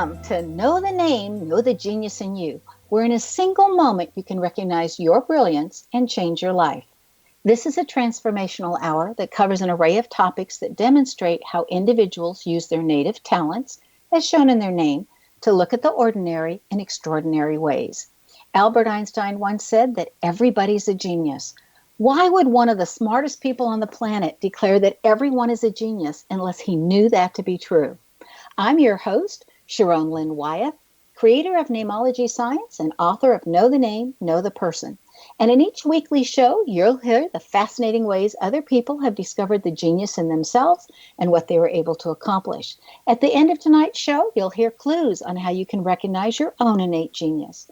Welcome to Know the Name, Know the Genius in You, where in a single moment you can recognize your brilliance and change your life. This is a transformational hour that covers an array of topics that demonstrate how individuals use their native talents, as shown in their name, to look at the ordinary in extraordinary ways. Albert Einstein once said that everybody's a genius. Why would one of the smartest people on the planet declare that everyone is a genius unless he knew that to be true? I'm your host, Sharon Lynn Wyeth, creator of Namology Science and author of Know the Name, Know the Person. And in each weekly show, you'll hear the fascinating ways other people have discovered the genius in themselves and what they were able to accomplish. At the end of tonight's show, you'll hear clues on how you can recognize your own innate genius.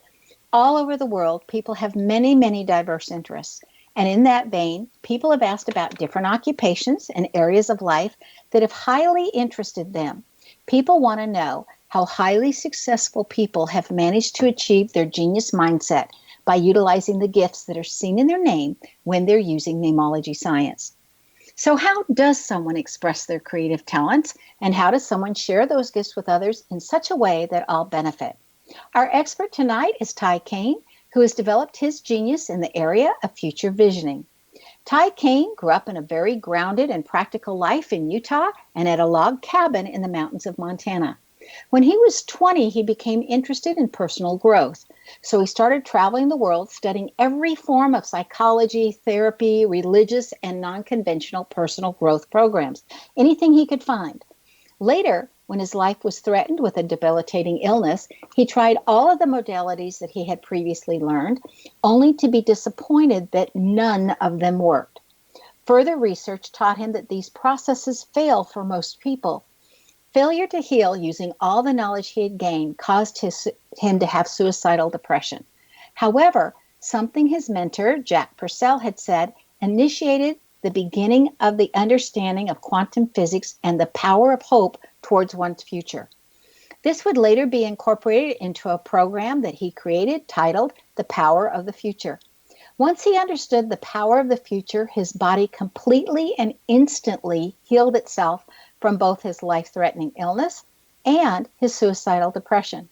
All over the world, people have many, many diverse interests. And in that vein, people have asked about different occupations and areas of life that have highly interested them. People want to know how highly successful people have managed to achieve their genius mindset by utilizing the gifts that are seen in their name when they're using namology science. So how does someone express their creative talents, and how does someone share those gifts with others in such a way that all benefit? Our expert tonight is Caine, who has developed his genius in the area of future visioning. Caine grew up in a very grounded and practical life in Utah and at a log cabin in the mountains of Montana. When he was 20, he became interested in personal growth. So he started traveling the world, studying every form of psychology, therapy, religious, and non-conventional personal growth programs, anything he could find. Later, when his life was threatened with a debilitating illness, he tried all of the modalities that he had previously learned, only to be disappointed that none of them worked. Further research taught him that these processes fail for most people. Failure to heal using all the knowledge he had gained caused him to have suicidal depression. However, something his mentor, Jach Purcell, had said initiated the beginning of the understanding of quantum physics and the power of hope towards one's future. This would later be incorporated into a program that he created titled The Power of the Future. Once he understood the power of the future, his body completely and instantly healed itself from both his life-threatening illness and his suicidal depression.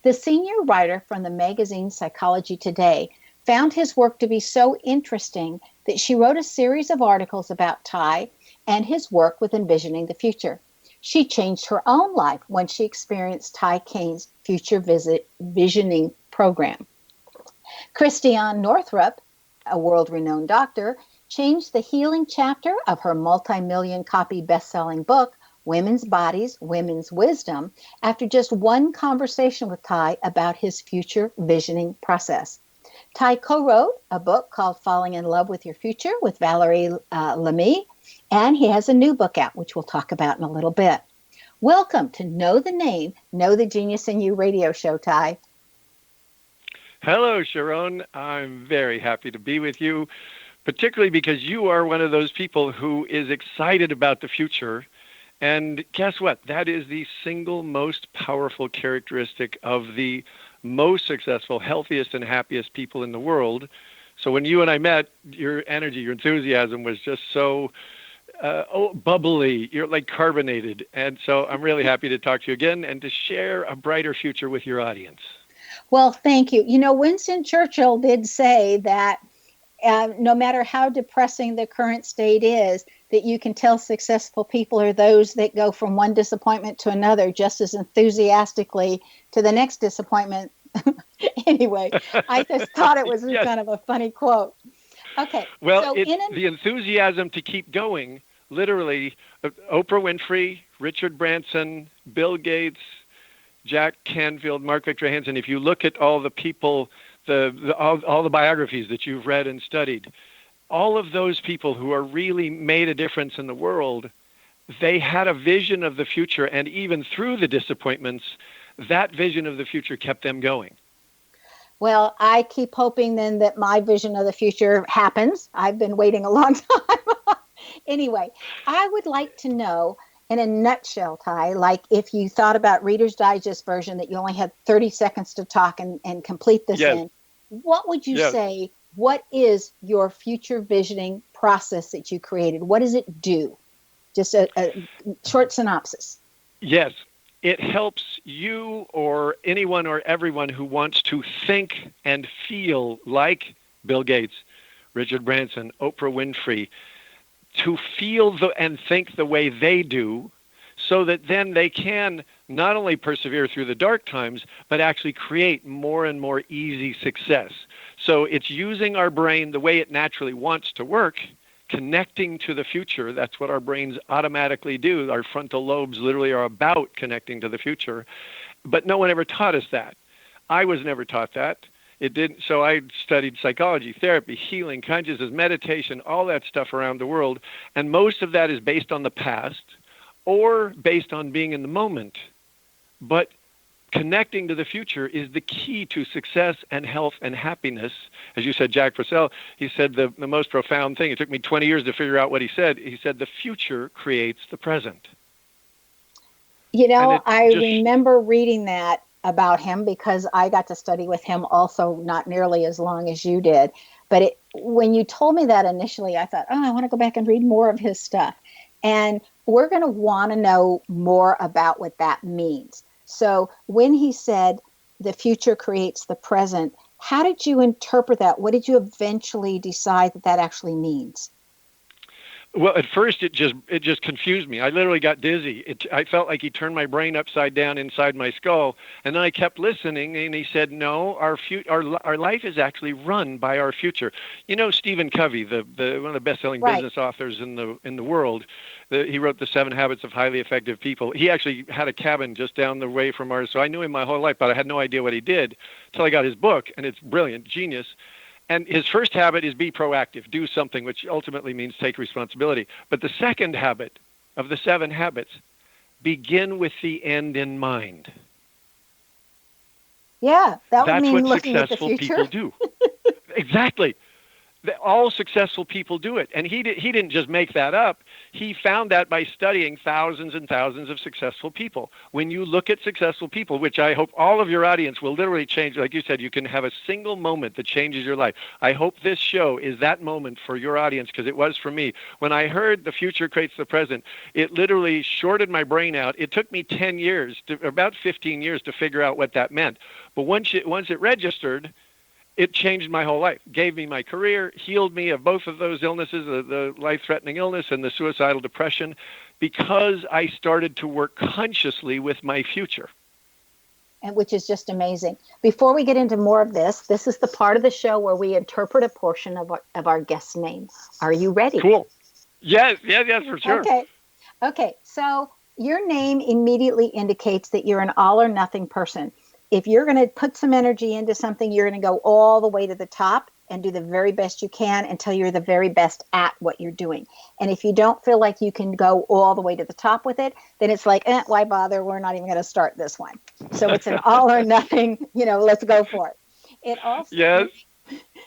The senior writer from the magazine Psychology Today found his work to be so interesting that she wrote a series of articles about Ty and his work with envisioning the future. She changed her own life when she experienced Caine's future visioning program. Christiane Northrup, a world-renowned doctor, changed the healing chapter of her multi-million copy best-selling book, Women's Bodies, Women's Wisdom, after just one conversation with Ty about his future visioning process. Ty co-wrote a book called Falling in Love with Your Future with Valerie Lamy, and he has a new book out, which we'll talk about in a little bit. Welcome to Know the Name, Know the Genius in You radio show, Ty. Hello, Sharon. I'm very happy to be with you, particularly because you are one of those people who is excited about the future. And guess what? That is the single most powerful characteristic of the most successful, healthiest, and happiest people in the world. So when you and I met, your energy, your enthusiasm was just so bubbly. You're like carbonated. And so I'm really happy to talk to you again and to share a brighter future with your audience. Well, thank you. You know, Winston Churchill did say that no matter how depressing the current state is, that you can tell successful people are those that go from one disappointment to another just as enthusiastically to the next disappointment. Anyway, I just thought it was Yes. kind of a funny quote. Okay. Well, so it's the enthusiasm to keep going. Literally, Oprah Winfrey, Richard Branson, Bill Gates, Jack Canfield, Mark Victor Hansen. If you look at all the people, all the biographies that you've read and studied, all of those people who are really made a difference in the world, they had a vision of the future, and even through the disappointments, that vision of the future kept them going. Well, I keep hoping then that my vision of the future happens. I've been waiting a long time. Anyway, I would like to know in a nutshell, Ty, like if you thought about Reader's Digest version that you only had 30 seconds to talk and complete this Yes. in, what would you Yes. say, what is your future visioning process that you created? What does it do? Just a short synopsis. Yes. it helps you or anyone or everyone who wants to think and feel like Bill Gates, Richard Branson, Oprah Winfrey, to feel and think the way they do, so that then they can not only persevere through the dark times, but actually create more and more easy success. So it's using our brain the way it naturally wants to work, connecting to the future. That's what our brains automatically do. Our frontal lobes literally are about connecting to the future. But no one ever taught us that. I was never taught that. It didn't. So I studied psychology, therapy, healing, consciousness, meditation, all that stuff around the world. And most of that is based on the past or based on being in the moment. But connecting to the future is the key to success and health and happiness. As you said, Jach Purcell, he said the most profound thing. It took me 20 years to figure out what he said. He said, the future creates the present. You know, I remember reading that about him because I got to study with him also, not nearly as long as you did. But when you told me that initially, I thought, I want to go back and read more of his stuff. And we're going to want to know more about what that means. So when he said the future creates the present, how did you interpret that? What did you eventually decide that actually means? Well, at first it just confused me. I literally got dizzy. I felt like he turned my brain upside down inside my skull, and then I kept listening. And he said, "No, our life is actually run by our future." You know, Stephen Covey, the one of the best-selling business authors in the world. He wrote The 7 Habits of Highly Effective People. He actually had a cabin just down the way from ours, so I knew him my whole life, but I had no idea what he did until I got his book, and it's brilliant, genius. And his first habit is be proactive, do something, which ultimately means take responsibility. But the second habit of the 7 habits, begin with the end in mind. Yeah, that would mean looking looking at the future. That's what successful people do. Exactly. All successful people do it. And he didn't just make that up. He found that by studying thousands and thousands of successful people. When you look at successful people, which I hope all of your audience will literally change, like you said, you can have a single moment that changes your life. I hope this show is that moment for your audience, because it was for me. When I heard the future creates the present, it literally shorted my brain out. It took me 10 years, about 15 years to figure out what that meant. But once it registered, it changed my whole life, gave me my career, healed me of both of those illnesses, the life-threatening illness and the suicidal depression, because I started to work consciously with my future. And which is just amazing. Before we get into more of this is the part of the show where we interpret a portion of our guest's name. Are you ready? Cool. Yes, for sure. Okay. So your name immediately indicates that you're an all or nothing person. If you're going to put some energy into something, you're going to go all the way to the top and do the very best you can until you're the very best at what you're doing. And if you don't feel like you can go all the way to the top with it, then it's like, why bother? We're not even going to start this one. So it's an all or nothing, let's go for it. It also, yes.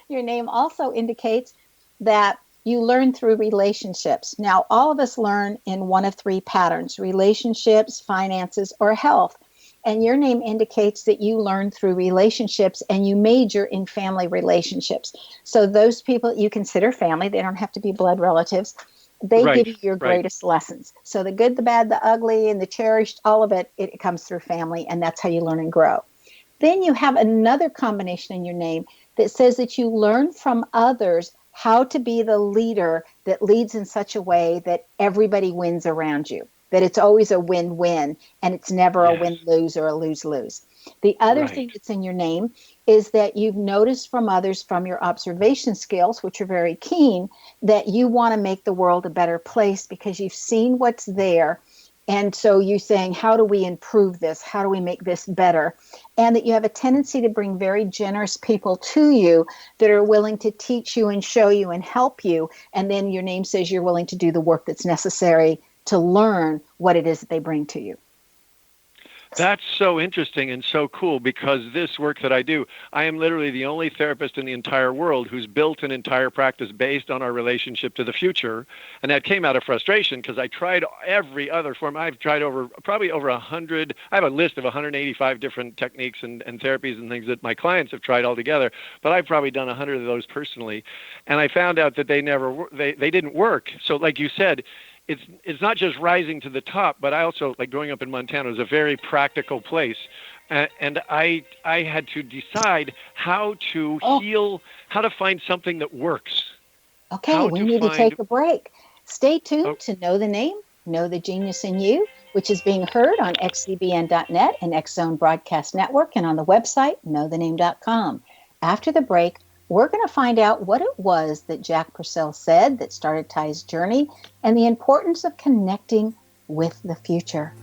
Your name also indicates that you learn through relationships. Now, all of us learn in one of 3 patterns: relationships, finances, or health. And your name indicates that you learn through relationships and you major in family relationships. So those people you consider family, they don't have to be blood relatives. They give you your greatest lessons. So the good, the bad, the ugly, and the cherished, all of it comes through family, and that's how you learn and grow. Then you have another combination in your name that says that you learn from others how to be the leader that leads in such a way that everybody wins around you. That it's always a win-win, and it's never a win-lose or a lose-lose. The other thing that's in your name is that you've noticed from others, from your observation skills, which are very keen, that you want to make the world a better place because you've seen what's there. And so you're saying, how do we improve this? How do we make this better? And that you have a tendency to bring very generous people to you that are willing to teach you and show you and help you. And then your name says you're willing to do the work that's necessary to learn what it is that they bring to you. That's so interesting and so cool, because this work that I do, I am literally the only therapist in the entire world who's built an entire practice based on our relationship to the future. And that came out of frustration because I tried every other form. I've tried probably over 100. I have a list of 185 different techniques and therapies and things that my clients have tried all together. But I've probably done 100 of those personally. And I found out that they didn't work. So like you said, it's not just rising to the top, but I also, like, growing up in Montana, is a very practical place. And I had to decide how to heal, how to find something that works. Okay, we need to take a break. Stay tuned to Know the Name, Know the Genius in You, which is being heard on xzbn.net and X Zone Broadcast Network and on the website knowthename.com. After the break, we're going to find out what it was that Jach Purcell said that started Ty's journey and the importance of connecting with the future.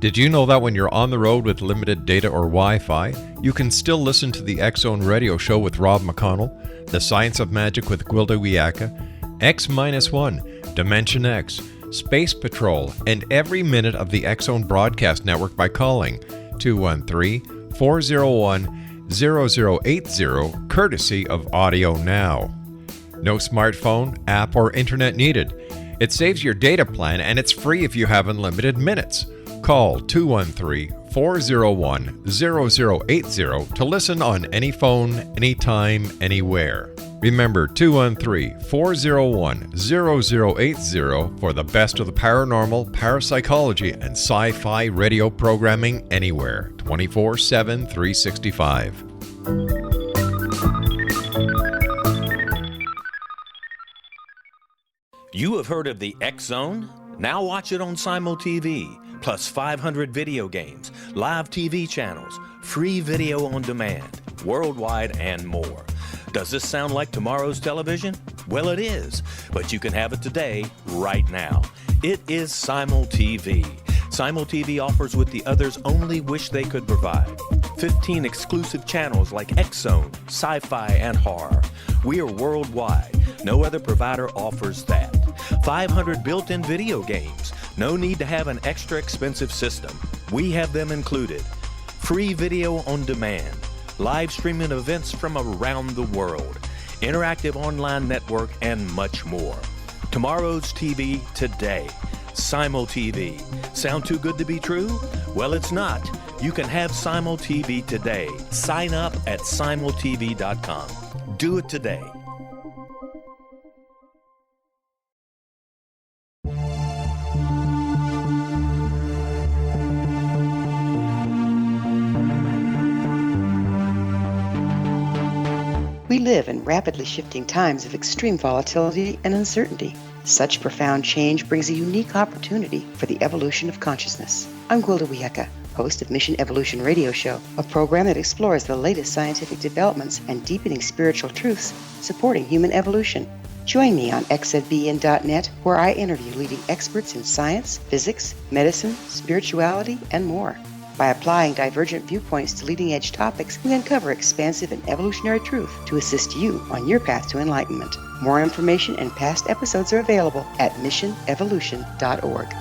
Did you know that when you're on the road with limited data or Wi-Fi, you can still listen to the X Zone Radio Show with Rob McConnell, The Science of Magic with Gwilda Wiyaka, X-1, Dimension X, Space Patrol, and every minute of the X Zone Broadcast Network by calling 213-401-0080, courtesy of Audio Now. No smartphone, app, or internet needed. It saves your data plan and it's free if you have unlimited minutes. Call 213-401-0080 to listen on any phone, anytime, anywhere. Remember 213-401-0080 for the best of the paranormal, parapsychology, and sci-fi radio programming anywhere, 24/7, 365. You have heard of the X Zone? Now watch it on Simul TV, plus 500 video games, live TV channels, free video on demand, worldwide, and more. Does this sound like tomorrow's television? Well, it is, but you can have it today, right now. It is Simul TV. Simul TV offers what the others only wish they could provide. 15 exclusive channels like X Zone, sci-fi, and horror. We are worldwide. No other provider offers that. 500 built-in video games. No need to have an extra expensive system. We have them included. Free video on demand. Live streaming events from around the world. Interactive online network, and much more. Tomorrow's TV today. Simul TV. Sound too good to be true? Well, it's not. You can have Simul TV today. Sign up at simultv.com. Do it today. We live in rapidly shifting times of extreme volatility and uncertainty. Such profound change brings a unique opportunity for the evolution of consciousness. I'm Gwilda Wiyaka, host of Mission Evolution Radio Show, a program that explores the latest scientific developments and deepening spiritual truths supporting human evolution. Join me on xzbn.net, where I interview leading experts in science, physics, medicine, spirituality, and more. By applying divergent viewpoints to leading-edge topics, we uncover expansive and evolutionary truth to assist you on your path to enlightenment. More information and past episodes are available at missionevolution.org.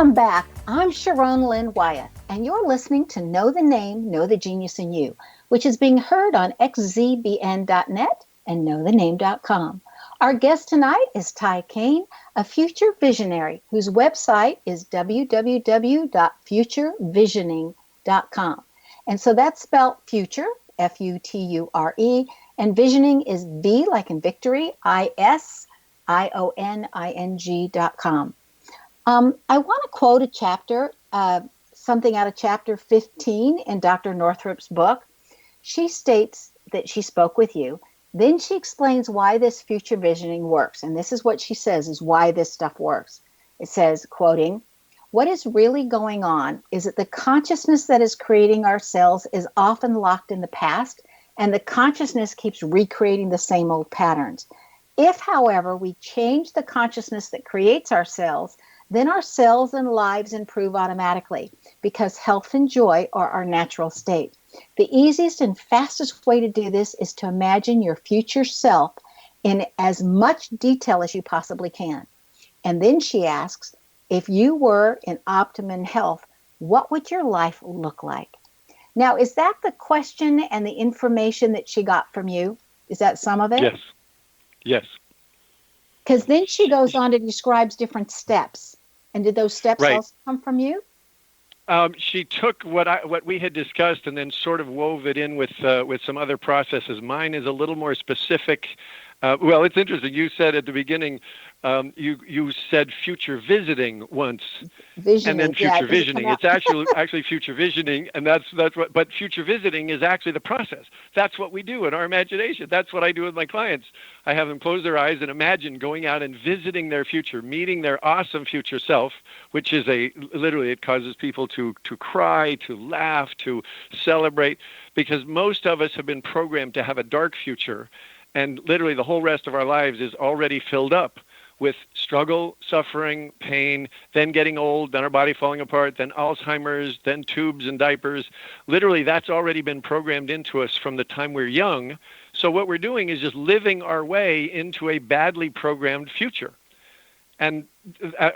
Welcome back. I'm Sharon Lynn Wyeth, and you're listening to Know the Name, Know the Genius in You, which is being heard on xzbn.net and knowthename.com. Our guest tonight is Caine, a future visionary whose website is www.futurevisioning.com. And so that's spelled future, Future, and visioning is V like in victory, ISIONING.com. I want to quote a chapter, something out of chapter 15 in Dr. Northrup's book. She states that she spoke with you. Then she explains why this future visioning works. And this is what she says is why this stuff works. It says, quoting, "What is really going on is that the consciousness that is creating ourselves is often locked in the past, and the consciousness keeps recreating the same old patterns. If, however, we change the consciousness that creates ourselves, then our cells and lives improve automatically because health and joy are our natural state. The easiest and fastest way to do this is to imagine your future self in as much detail as you possibly can." And then she asks, if you were in optimum health, what would your life look like? Now, is that the question and the information that she got from you? Is that some of it? Yes. Yes. Because then she goes on to describe different steps. And did those steps Right. also come from you? She took what we had discussed and then sort of wove it in with some other processes. Mine is a little more specific. Well, it's interesting. You said at the beginning, you said future visiting once, Visioning, and then future yeah, visioning. It's actually future visioning, and that's what. But future visiting is actually the process. That's what we do in our imagination. That's what I do with my clients. I have them close their eyes and imagine going out and visiting their future, meeting their awesome future self, which is literally it causes people to cry, to laugh, to celebrate, because most of us have been programmed to have a dark future. And literally the whole rest of our lives is already filled up with struggle, suffering, pain, then getting old, then our body falling apart, then Alzheimer's, then tubes and diapers. Literally, that's already been programmed into us from the time we're young. So what we're doing is just living our way into a badly programmed future. And,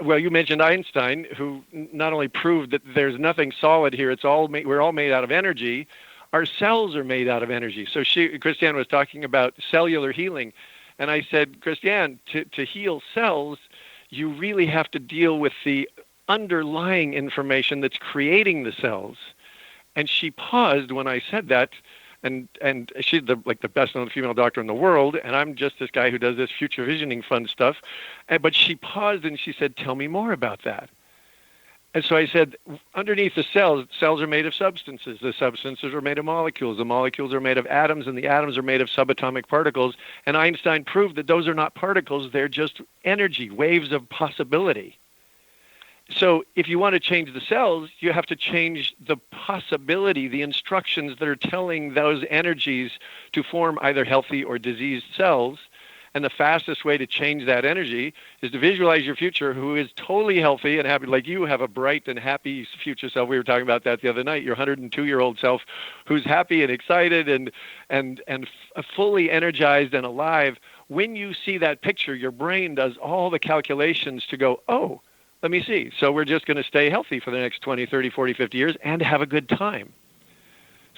well, you mentioned Einstein, who not only proved that there's nothing solid here, we're all made out of energy. Our cells are made out of energy. So Christiane was talking about cellular healing. And I said, Christiane, to heal cells, you really have to deal with the underlying information that's creating the cells. And she paused when I said that. And she's the best known female doctor in the world. And I'm just this guy who does this future visioning fun stuff. But she paused and she said, tell me more about that. And so I said, underneath the cells are made of substances. The substances are made of molecules. The molecules are made of atoms, and the atoms are made of subatomic particles. And Einstein proved that those are not particles. They're just energy, waves of possibility. So if you want to change the cells, you have to change the possibility, the instructions that are telling those energies to form either healthy or diseased cells. And the fastest way to change that energy is to visualize your future who is totally healthy and happy, like you have a bright and happy future self. We were talking about that the other night, your 102-year-old self who's happy and excited and fully energized and alive. When you see that picture, your brain does all the calculations to go, oh, let me see. So we're just going to stay healthy for the next 20, 30, 40, 50 years and have a good time.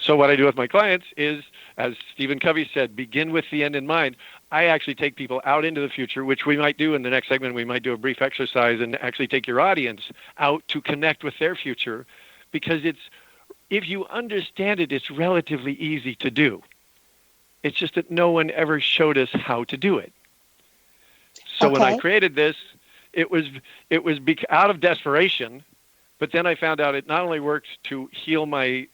So what I do with my clients is, as Stephen Covey said, begin with the end in mind. I actually take people out into the future, which we might do in the next segment. We might do a brief exercise and actually take your audience out to connect with their future, because if you understand it, it's relatively easy to do. It's just that no one ever showed us how to do it. So when I created this, it was out of desperation. But then I found out it not only worked to heal my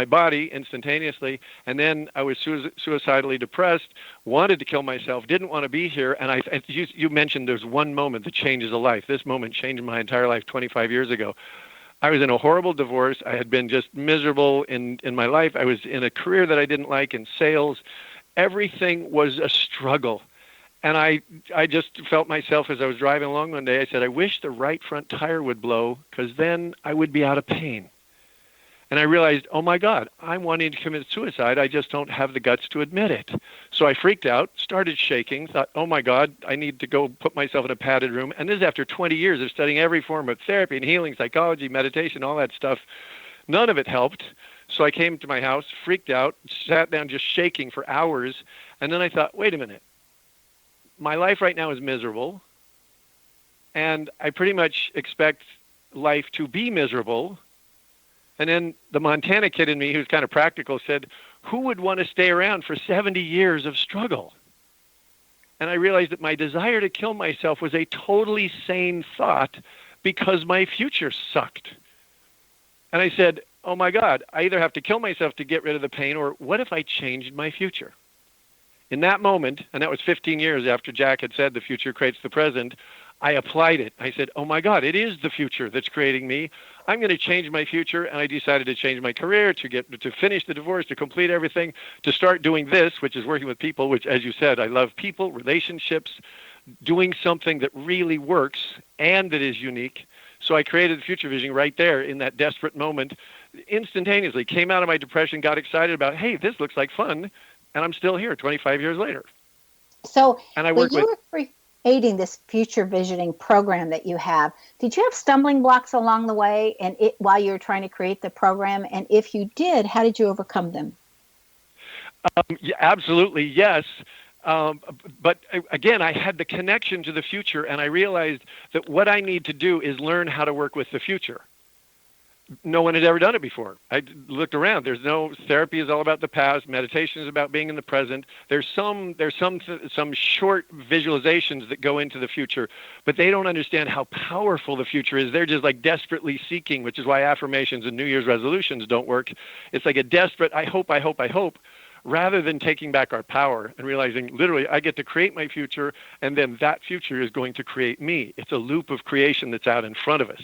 body instantaneously, and then I was suicidally depressed, wanted to kill myself, didn't want to be here. And you mentioned there's one moment that changes a life. This moment changed my entire life 25 years ago. I was in a horrible divorce. I had been just miserable in my life. I was in a career that I didn't like in sales. Everything was a struggle. And I just felt myself as I was driving along one day, I said, I wish the right front tire would blow, because then I would be out of pain. And I realized, oh my God, I'm wanting to commit suicide. I just don't have the guts to admit it. So So I freaked out, started shaking, thought, oh my God, I need to go put myself in a padded room. And this is after 20 years of studying every form of therapy and healing, psychology, meditation, all that stuff. None of it helped. So I came to my house, freaked out, sat down just shaking for hours. And then I thought, wait a minute. My life right now is miserable. And I pretty much expect life to be miserable. And then the Montana kid in me, who's kind of practical, said, who would want to stay around for 70 years of struggle? And I realized that my desire to kill myself was a totally sane thought because my future sucked. And I said, oh my God, I either have to kill myself to get rid of the pain, or what if I changed my future? In that moment, and that was 15 years after Jach had said the future creates the present, I applied it. I said, oh my God, it is the future that's creating me. I'm going to change my future. And I decided to change my career, to finish the divorce, to complete everything, to start doing this, which is working with people, which, as you said, I love people, relationships, doing something that really works and that is unique. So I created Future Vision right there in that desperate moment, instantaneously came out of my depression, got excited about, hey, this looks like fun. And I'm still here 25 years later. So and I when work you were creating this future visioning program that you have, did you have stumbling blocks along the way and while you were trying to create the program? And if you did, how did you overcome them? Yeah, absolutely, yes. But again, I had the connection to the future, and I realized that what I need to do is learn how to work with the future. No one had ever done it before. I looked around. There's no therapy is all about the past. Meditation is about being in the present. There's some short visualizations that go into the future, but they don't understand how powerful the future is. They're just like desperately seeking, which is why affirmations and New Year's resolutions don't work. It's like a desperate, I hope, rather than taking back our power and realizing literally I get to create my future, and then that future is going to create me. It's a loop of creation that's out in front of us.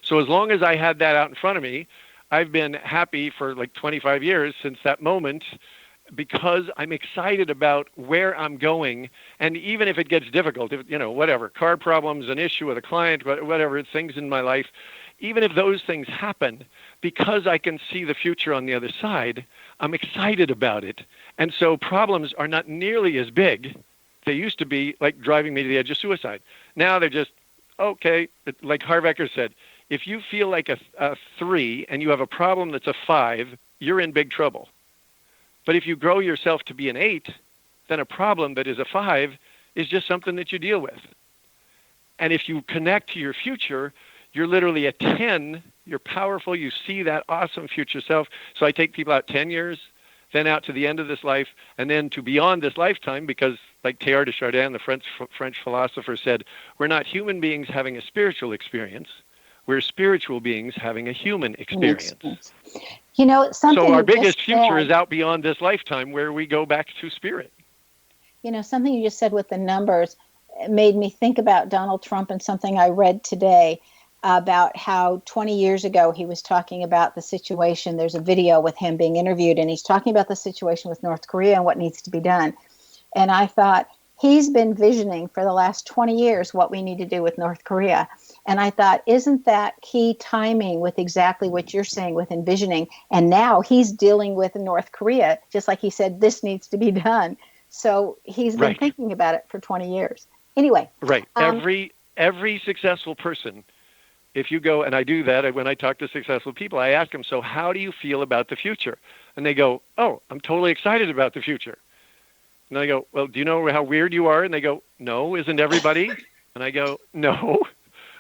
So as long as I had that out in front of me, I've been happy for like 25 years since that moment, because I'm excited about where I'm going. And even if it gets difficult, if, whatever, car problems, an issue with a client, whatever, things in my life, even if those things happen, because I can see the future on the other side, I'm excited about it. And so problems are not nearly as big. They used to be like driving me to the edge of suicide. Now they're just, okay, like Harv Eker said, if you feel like a 3 and you have a problem that's a 5, you're in big trouble. But if you grow yourself to be an 8, then a problem that is a 5 is just something that you deal with. And if you connect to your future, you're literally a 10. You're powerful. You see that awesome future self. So I take people out 10 years, then out to the end of this life, and then to beyond this lifetime, because like Teilhard de Chardin, the French philosopher, said, we're not human beings having a spiritual experience. We're spiritual beings having a human experience. Something so our biggest future is out beyond this lifetime, where we go back to spirit. Something you just said with the numbers made me think about Donald Trump and something I read today about how 20 years ago he was talking about the situation. There's a video with him being interviewed, and he's talking about the situation with North Korea and what needs to be done. And I thought, he's been visioning for the last 20 years what we need to do with North Korea. And I thought, isn't that key timing with exactly what you're saying with envisioning? And now he's dealing with North Korea, just like he said, this needs to be done. So he's been thinking about it for 20 years. Anyway. Right. Every successful person, if you go, and I do that when I talk to successful people, I ask them, so how do you feel about the future? And they go, oh, I'm totally excited about the future. And I go, well, do you know how weird you are? And they go, no, isn't everybody? And I go, no.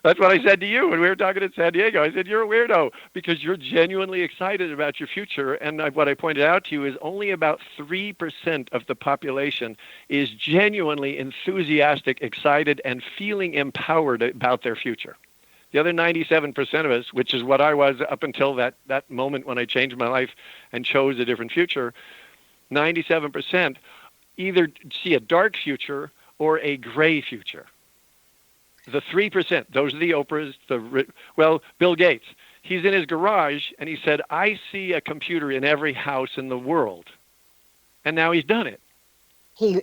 That's what I said to you when we were talking in San Diego. I said, you're a weirdo because you're genuinely excited about your future. And what I pointed out to you is only about 3% of the population is genuinely enthusiastic, excited, and feeling empowered about their future. The other 97% of us, which is what I was up until that moment when I changed my life and chose a different future, 97% either see a dark future or a gray future. The 3%, those are the Oprahs, Bill Gates, he's in his garage and he said, I see a computer in every house in the world. And now he's done it. He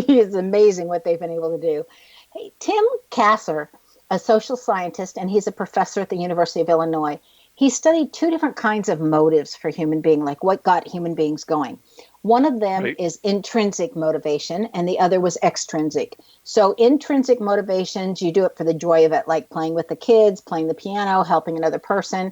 is amazing what they've been able to do. Hey, Tim Kasser, a social scientist, and he's a professor at the University of Illinois. he studied two different kinds of motives for human being, like what got human beings going. One of them Right. is intrinsic motivation, and the other was extrinsic. So intrinsic motivations, you do it for the joy of it, like playing with the kids, playing the piano, helping another person.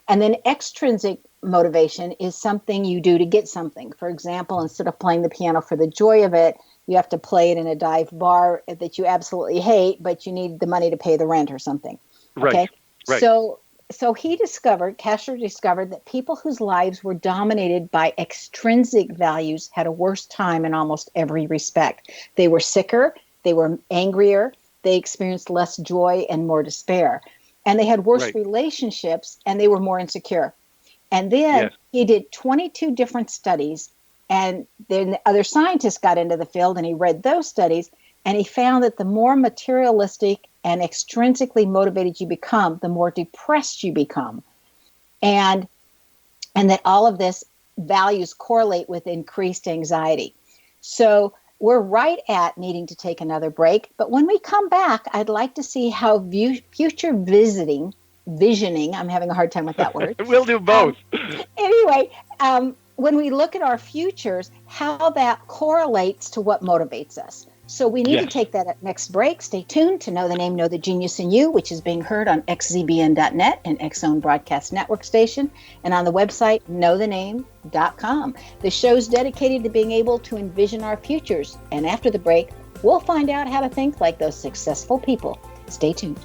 And then extrinsic motivation is something you do to get something. For example, instead of playing the piano for the joy of it, you have to play it in a dive bar that you absolutely hate, but you need the money to pay the rent or something. Right. Okay. Right. So Castro discovered that people whose lives were dominated by extrinsic values had a worse time in almost every respect. They were sicker, they were angrier, they experienced less joy and more despair. And they had worse Right. relationships, and they were more insecure. And then Yes. he did 22 different studies, and then other scientists got into the field, and he read those studies, and he found that the more materialistic and extrinsically motivated you become, the more depressed you become. And that all of this values correlate with increased anxiety. So we're right at needing to take another break. But when we come back, I'd like to see how future visioning, I'm having a hard time with that word. We'll do both. Anyway, when we look at our futures, how that correlates to what motivates us. So we need to Yes. take that at next break. Stay tuned to Know the Name, Know the Genius in You, which is being heard on xzbn.net, an X-Zone Broadcast Network station, and on the website knowthename.com. The show's dedicated to being able to envision our futures. And after the break, we'll find out how to think like those successful people. Stay tuned.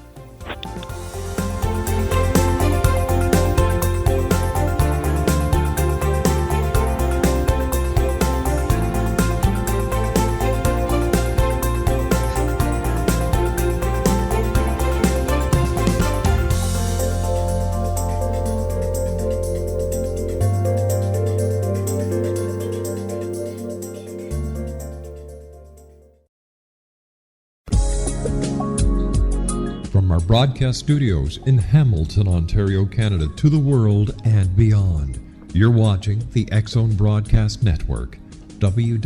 From our broadcast studios in Hamilton, Ontario, Canada, to the world and beyond, you're watching the X-Zone Broadcast Network, www.xzbn.net.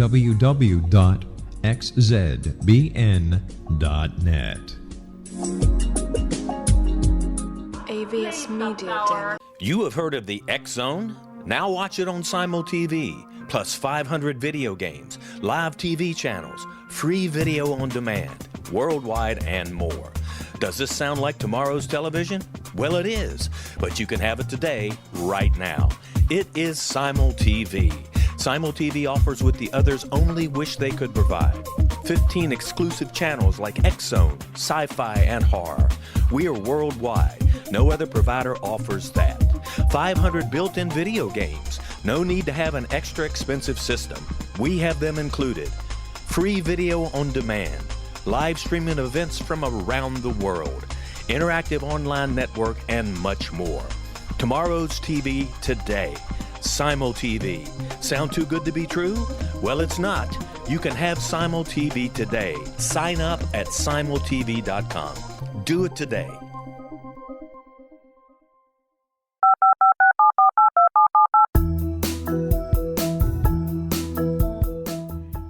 AVS Media Den. You have heard of the X-Zone? Now watch it on Simul TV, plus 500 video games, live TV channels, free video on demand, worldwide and more. Does this sound like tomorrow's television? Well, it is, but you can have it today, right now. It is Simul TV. Simul TV offers what the others only wish they could provide. 15 exclusive channels like X-Zone, sci-fi, and horror. We are worldwide. No other provider offers that. 500 built-in video games. No need to have an extra expensive system. We have them included. Free video on demand. Live streaming events from around the world. Interactive online network, and much more. Tomorrow's TV today. Simul TV. Sound too good to be true? Well, it's not. You can have Simul TV today. Sign up at simultv.com. Do it today.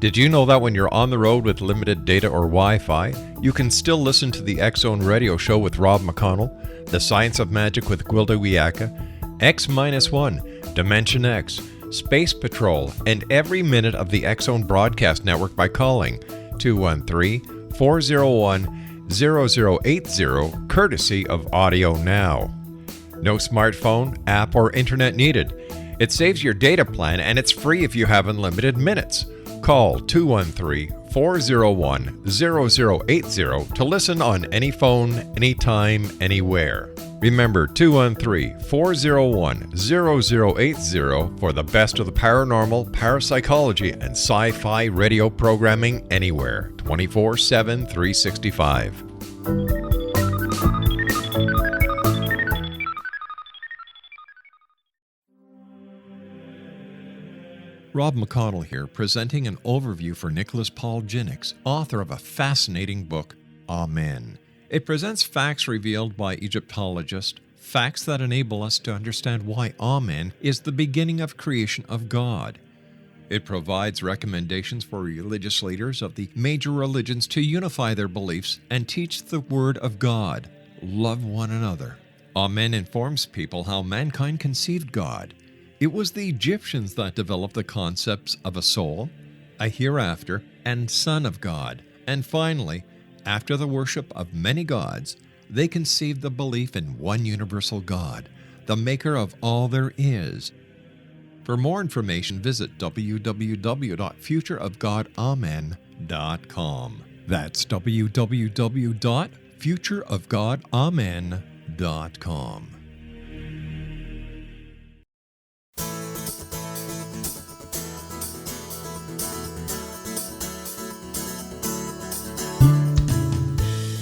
Did you know that when you're on the road with limited data or Wi-Fi, you can still listen to the X-Zone Radio Show with Rob McConnell, The Science of Magic with Gwilda Wiyaka, X-1, Dimension X, Space Patrol, and every minute of the X-Zone Broadcast Network by calling 213-401-0080, courtesy of Audio Now. No smartphone, app, or internet needed. It saves your data plan, and it's free if you have unlimited minutes. Call 213-401-0080 to listen on any phone, anytime, anywhere. Remember 213-401-0080 for the best of the paranormal, parapsychology, and sci-fi radio programming anywhere, 24/7, 365. Rob McConnell here, presenting an overview for Nicholas Paul Jennings, author of a fascinating book, Amen. It presents facts revealed by Egyptologists, facts that enable us to understand why Amen is the beginning of creation of God. It provides recommendations for religious leaders of the major religions to unify their beliefs and teach the Word of God. Love one another. Amen informs people how mankind conceived God. It was the Egyptians that developed the concepts of a soul, a hereafter, and Son of God. And finally, after the worship of many gods, they conceived the belief in one universal God, the maker of all there is. For more information, visit www.futureofgodamen.com. That's www.futureofgodamen.com.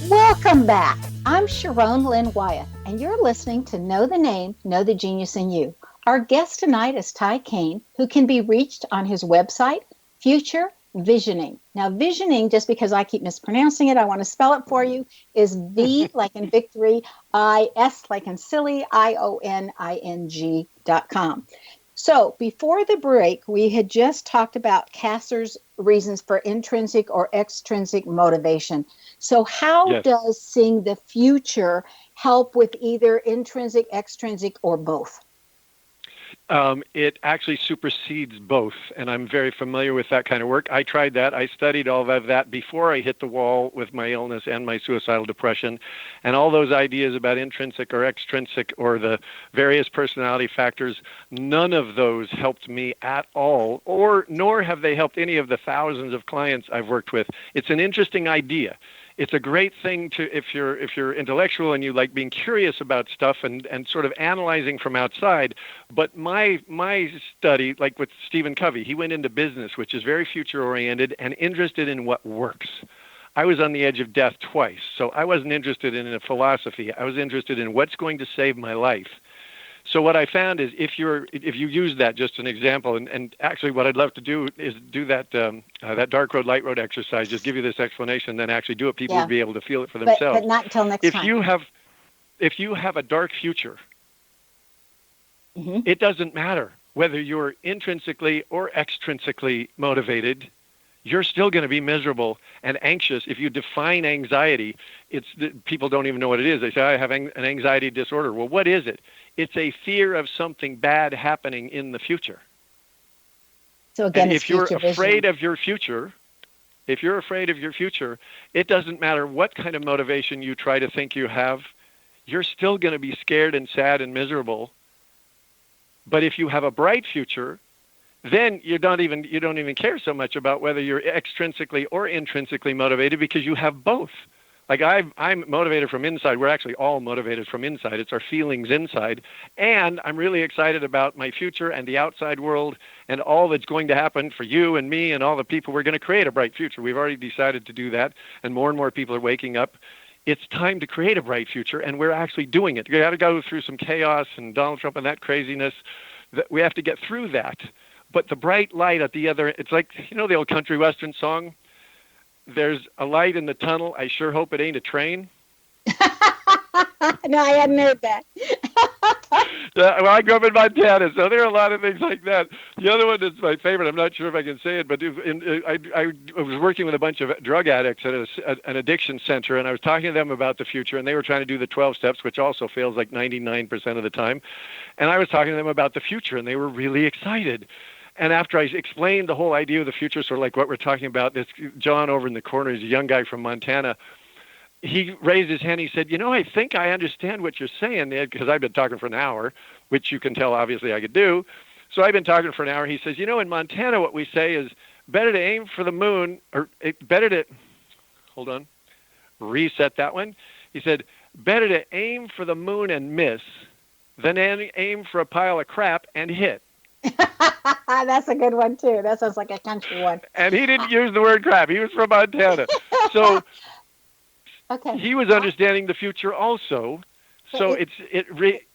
Welcome back. I'm Sharon Lynn Wyeth, and you're listening to Know the Name, Know the Genius in You. Our guest tonight is Caine, who can be reached on his website, Future Visioning. Now, visioning, just because I keep mispronouncing it, I want to spell it for you, is V like in victory, I-S like in silly, IONING.com. So before the break, we had just talked about Kasser's reasons for intrinsic or extrinsic motivation. So how does seeing the future help with either intrinsic, extrinsic, or both? It actually supersedes both, and I'm very familiar with that kind of work. I tried that. I studied all of that before I hit the wall with my illness and my suicidal depression, and all those ideas about intrinsic or extrinsic or the various personality factors, none of those helped me at all, nor have they helped any of the thousands of clients I've worked with. It's an interesting idea. It's a great thing to if you're intellectual and you like being curious about stuff and sort of analyzing from outside. But my study, like with Stephen Covey, he went into business, which is very future oriented and interested in what works. I was on the edge of death twice, so I wasn't interested in a philosophy. I was interested in what's going to save my life. So what I found is if you use that, just an example, and actually what I'd love to do is do that dark road, light road exercise, just give you this explanation, and then actually do it. People would be able to feel it for themselves. But not until next time. If you have a dark future, it doesn't matter whether you're intrinsically or extrinsically motivated. You're still going to be miserable and anxious. If you define anxiety, people don't even know what it is. They say, I have an anxiety disorder. Well, what is it? It's a fear of something bad happening in the future. So again, if you're afraid of your future, it doesn't matter what kind of motivation you try to think you have, you're still going to be scared and sad and miserable. But if you have a bright future, then you don't even care so much about whether you're extrinsically or intrinsically motivated because you have both. Like I'm motivated from inside. We're actually all motivated from inside. It's our feelings inside. And I'm really excited about my future and the outside world and all that's going to happen for you and me and all the people. We're going to create a bright future. We've already decided to do that. And more people are waking up. It's time to create a bright future. And we're actually doing it. We got to go through some chaos and Donald Trump and that craziness. We have to get through that. But the bright light at the other, it's like, the old country western song? There's a light in the tunnel. I sure hope it ain't a train. No, I hadn't heard that. Well, I grew up in Montana, so there are a lot of things like that. The other one that's my favorite, I'm not sure if I can say it, but I was working with a bunch of drug addicts at an addiction center, and I was talking to them about the future, and they were trying to do the 12 steps, which also fails like 99% of the time. And I was talking to them about the future, and they were really excited. And after I explained the whole idea of the future, sort of like what we're talking about, this John over in the corner, he's a young guy from Montana. He raised his hand. He said, I think I understand what you're saying, because I've been talking for an hour, which you can tell obviously I could do. So I've been talking for an hour. He says, in Montana, what we say is better to aim for the moon, reset that one. He said, better to aim for the moon and miss than aim for a pile of crap and hit. That's a good one, too. That sounds like a country one. And he didn't use the word crap. He was from Montana. So he was understanding the future also. So it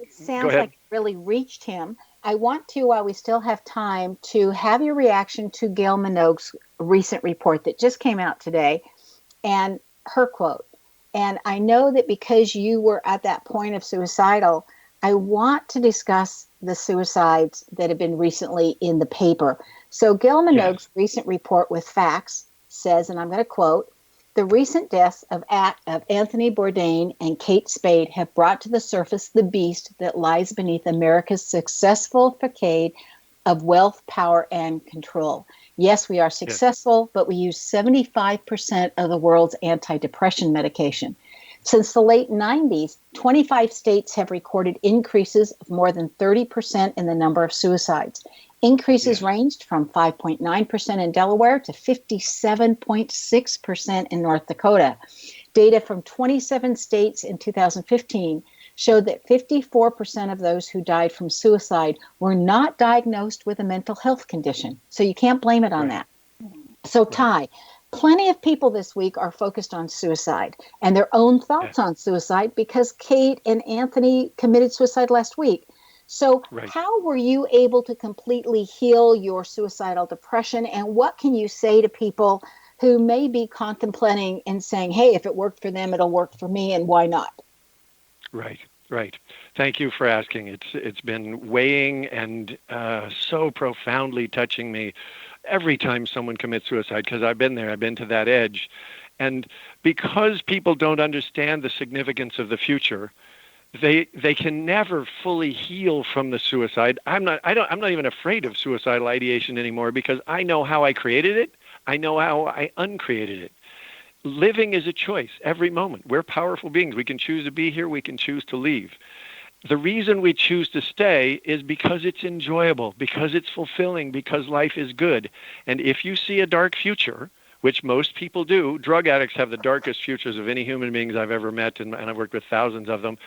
sounds like it really reached him. I want to, while we still have time, to have your reaction to Gail Minogue's recent report that just came out today and her quote. And I know that because you were at that point of suicidal, I want to discuss the suicides that have been recently in the paper. So Gail Minogue's recent report with facts says, and I'm going to quote, The recent deaths of Anthony Bourdain and Kate Spade have brought to the surface the beast that lies beneath America's successful facade of wealth, power, and control. Yes, we are successful, but we use 75% of the world's antidepressant medication. Since the late 90s, 25 states have recorded increases of more than 30% in the number of suicides. Increases ranged from 5.9% in Delaware to 57.6% in North Dakota. Data from 27 states in 2015 showed that 54% of those who died from suicide were not diagnosed with a mental health condition. So you can't blame it on that. So, Ty, plenty of people this week are focused on suicide and their own thoughts on suicide because Kate and Anthony committed suicide last week. So how were you able to completely heal your suicidal depression? And what can you say to people who may be contemplating and saying, hey, if it worked for them, it'll work for me, and why not? Right. Thank you for asking. It's been weighing and so profoundly touching me every time someone commits suicide, because I've been there. I've been to that edge. And because people don't understand the significance of the future, they can never fully heal from the suicide. I'm not even afraid of suicidal ideation anymore because I know how I created it. I know how I uncreated it. Living is a choice every moment. We're powerful beings. We can choose to be here. We can choose to leave. The reason we choose to stay is because it's enjoyable, because it's fulfilling, because life is good. And if you see a dark future, which most people do, drug addicts have the darkest futures of any human beings I've ever met, and I've worked with thousands of them.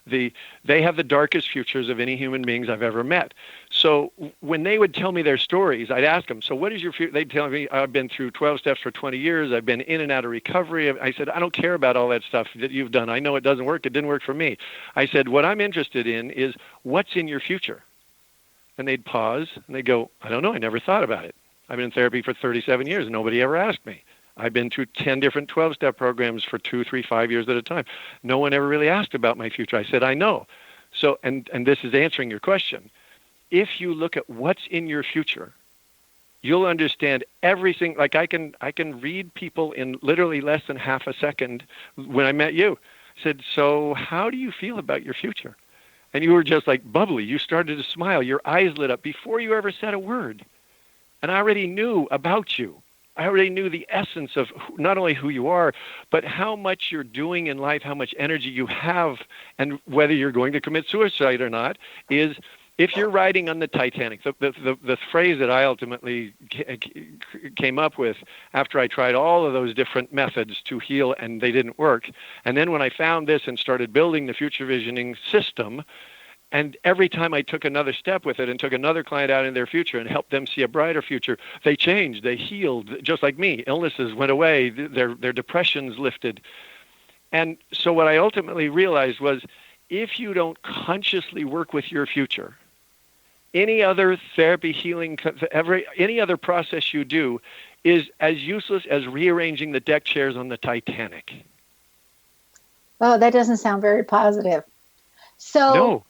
They have the darkest futures of any human beings I've ever met. So when they would tell me their stories, I'd ask them, so what is your future? They'd tell me, I've been through 12 steps for 20 years. I've been in and out of recovery. I said, I don't care about all that stuff that you've done. I know it doesn't work. It didn't work for me. I said, what I'm interested in is what's in your future? And they'd pause and they'd go, I don't know. I never thought about it. I've been in therapy for 37 years. And nobody ever asked me. I've been through 10 different 12-step programs for 2, 3, 5 years at a time. No one ever really asked about my future. I said, I know. So, and this is answering your question. If you look at what's in your future, you'll understand everything. Like I can read people in literally less than half a second. When I met you, I said, so how do you feel about your future? And you were just like bubbly. You started to smile. Your eyes lit up before you ever said a word. And I already knew about you. I already knew the essence of not only who you are, but how much you're doing in life, how much energy you have, and whether you're going to commit suicide or not is if you're riding on the Titanic. The phrase that I ultimately came up with after I tried all of those different methods to heal and they didn't work. And then when I found this and started building the future visioning system, and every time I took another step with it and took another client out in their future and helped them see a brighter future, they changed, they healed, just like me. Illnesses went away, their depressions lifted. And so what I ultimately realized was if you don't consciously work with your future, any other therapy, healing, any other process you do is as useless as rearranging the deck chairs on the Titanic. Oh, that doesn't sound very positive. So no.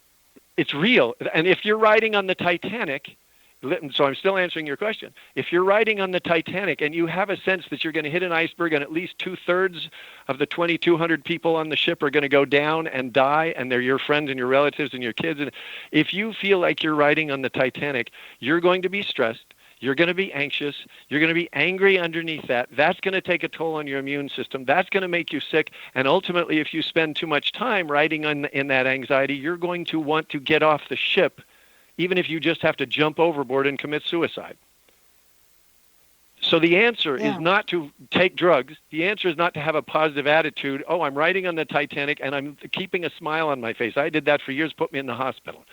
It's real. And if you're riding on the Titanic, so I'm still answering your question. If you're riding on the Titanic and you have a sense that you're going to hit an iceberg and at least 2/3 of the 2,200 people on the ship are going to go down and die, and they're your friends and your relatives and your kids, and if you feel like you're riding on the Titanic, you're going to be stressed. You're going to be anxious. You're going to be angry underneath that. That's going to take a toll on your immune system. That's going to make you sick. And ultimately, if you spend too much time riding in that anxiety, you're going to want to get off the ship, even if you just have to jump overboard and commit suicide. So the answer is not to take drugs. The answer is not to have a positive attitude. Oh, I'm riding on the Titanic and I'm keeping a smile on my face. I did that for years, put me in the hospital.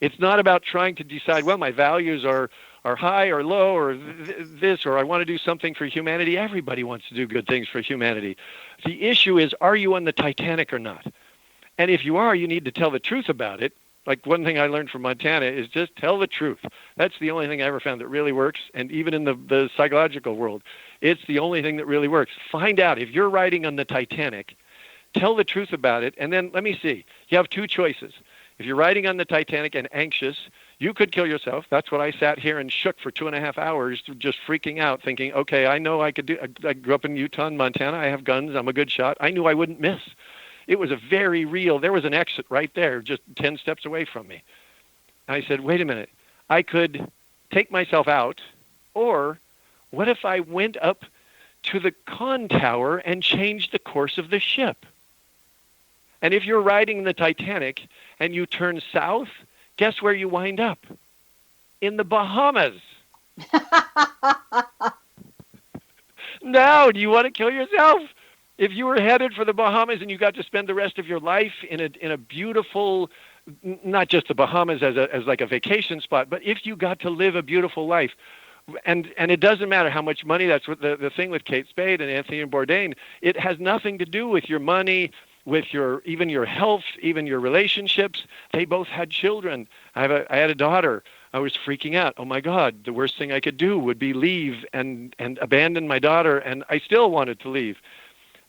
It's not about trying to decide, well, my values are high or low or this, or I want to do something for humanity. Everybody wants to do good things for humanity. The issue is, are you on the Titanic or not? And if you are, you need to tell the truth about it. Like one thing I learned from Montana is just tell the truth. That's the only thing I ever found that really works. And even in the psychological world, it's the only thing that really works. Find out if you're riding on the Titanic, tell the truth about it. And then let me see, you have two choices. If you're riding on the Titanic and anxious, You could kill yourself. That's what I sat here and shook for 2.5 hours, just freaking out, thinking, okay, I know I could do. I grew up in Utah and Montana. I have guns. I'm a good shot. I knew I wouldn't miss. It was a very real. There was an exit right there, just 10 steps away from me. I said, wait a minute. I could take myself out, or what if I went up to the con tower and changed the course of the ship? And if you're riding the Titanic and you turn south, guess where you wind up? In the Bahamas. Now, do you want to kill yourself? If you were headed for the Bahamas and you got to spend the rest of your life in a beautiful, not just the Bahamas as like a vacation spot, but if you got to live a beautiful life, and it doesn't matter how much money, that's what the thing with Kate Spade and Anthony Bourdain, it has nothing to do with your money, with even your health, even your relationships. They both had children. I had a daughter. I was freaking out. Oh my God, the worst thing I could do would be leave and abandon my daughter, and I still wanted to leave.